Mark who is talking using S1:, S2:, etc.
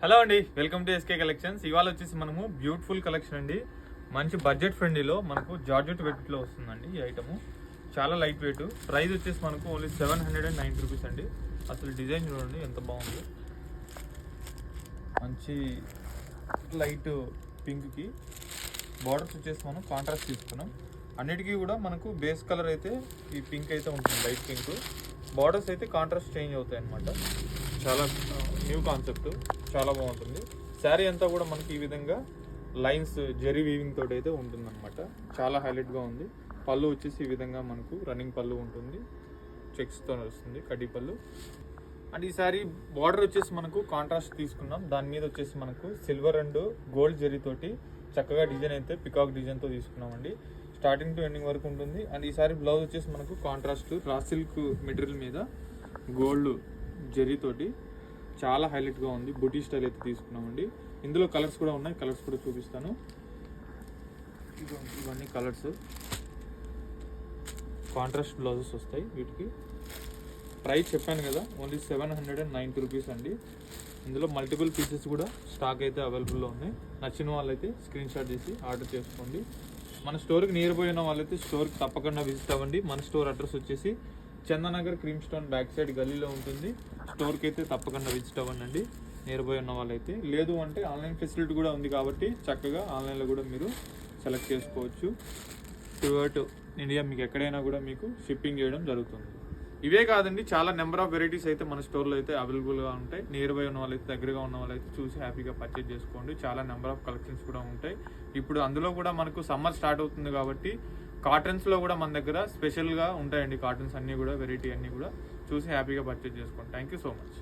S1: Hello అండి, welcome to SK collections. ఇవాళ వచ్చేసి మనము బ్యూటిఫుల్ కలెక్షన్ అండి. మంచి బడ్జెట్ ఫ్రెండ్లీలో మనకు జార్జెట్ వెయిట్లో వస్తుందండి. ఈ ఐటమ్ చాలా లైట్ వెయిట్. ప్రైస్ వచ్చేసి మనకు ఓన్లీ 790 రూపీస్ అండి. అసలు డిజైన్ చూడండి ఎంత బాగుంది. మంచి లైట్ పింక్కి బార్డర్స్ వచ్చేసి మనం కాంట్రాస్ట్ తీసుకున్నాం. అన్నిటికీ కూడా మనకు బేస్ కలర్ అయితే ఈ పింక్ అయితే ఉంటుంది, లైట్ పింక్. బార్డర్స్ అయితే కాంట్రాస్ట్ చేంజ్ అవుతాయి అన్నమాట. చాలా న్యూ కాన్సెప్ట్, చాలా బాగుంటుంది. శారీ అంతా కూడా మనకి ఈ విధంగా లైన్స్ జెరీ వీవింగ్ తోటి అయితే ఉంటుందన్నమాట. చాలా హైలైట్గా ఉంది. పళ్ళు వచ్చేసి ఈ విధంగా మనకు రన్నింగ్ పళ్ళు ఉంటుంది, చెక్స్తో వస్తుంది, కడ్డీ పళ్ళు. అండ్ ఈ శారీ బార్డర్ వచ్చేసి మనకు కాంట్రాస్ట్ తీసుకున్నాం. దాని మీద వచ్చేసి మనకు సిల్వర్ అండ్ గోల్డ్ జెరీ తోటి చక్కగా డిజైన్ అయితే పికాక్ డిజైన్తో తీసుకున్నామండి. స్టార్టింగ్ టు ఎండింగ్ వరకు ఉంటుంది. అండ్ ఈ సారీ బ్లౌజ్ వచ్చేసి మనకు కాంట్రాస్ట్ రా సిల్క్ మెటీరియల్ మీద గోల్డ్ జెరీ తోటి చాలా హైలైట్గా ఉంది. బుటీ స్టైల్ అయితే తీసుకున్నామండి. ఇందులో కలర్స్ కూడా ఉన్నాయి, కలర్స్ కూడా చూపిస్తాను. ఇవన్నీ కలర్స్, కాంట్రాస్ట్ బ్లౌజెస్ వస్తాయి వీటికి. ప్రైస్ చెప్పాను కదా, ఓన్లీ 790 రూపీస్ అండి. ఇందులో మల్టిపుల్ పీసెస్ కూడా స్టాక్ అయితే అవైలబుల్లో ఉన్నాయి. నచ్చిన వాళ్ళైతే స్క్రీన్ షాట్ చేసి ఆర్డర్ చేసుకోండి. మన స్టోర్కి నియర్ బై ఉన్న వాళ్ళైతే స్టోర్కి తప్పకుండా విజిట్ అవ్వండి. మన స్టోర్ అడ్రస్ వచ్చేసి Chandanagar cream stone back side గల్లీలో ఉంటుంది. స్టోర్కి అయితే తప్పకుండా విజిట్ అవ్వండి నియర్ బై ఉన్న వాళ్ళైతే. లేదు అంటే ఆన్లైన్ ఫెసిలిటీ కూడా ఉంది కాబట్టి చక్కగా ఆన్లైన్లో కూడా మీరు సెలెక్ట్ చేసుకోవచ్చు. త్రూఅవుట్ ఇండియా మీకు ఎక్కడైనా కూడా మీకు షిప్పింగ్ చేయడం జరుగుతుంది. ఇవే కాదండి, చాలా నెంబర్ ఆఫ్ వెరైటీస్ అయితే మన స్టోర్లో అయితే అవైలబుల్గా ఉంటాయి. నియర్ బై ఉన్న వాళ్ళైతే, దగ్గరగా ఉన్న వాళ్ళైతే చూసి హ్యాపీగా పర్చేజ్ చేసుకోండి. చాలా నెంబర్ ఆఫ్ కలెక్షన్స్ కూడా ఉంటాయి. ఇప్పుడు అందులో కూడా మనకు సమ్మర్ స్టార్ట్ అవుతుంది కాబట్టి కాటన్స్లో కూడా మన దగ్గర స్పెషల్గా ఉంటాయండి. కాటన్స్ అన్నీ కూడా, వెరైటీ అన్నీ కూడా చూసి హ్యాపీగా పర్చేజ్ చేసుకోండి. Thank you so much.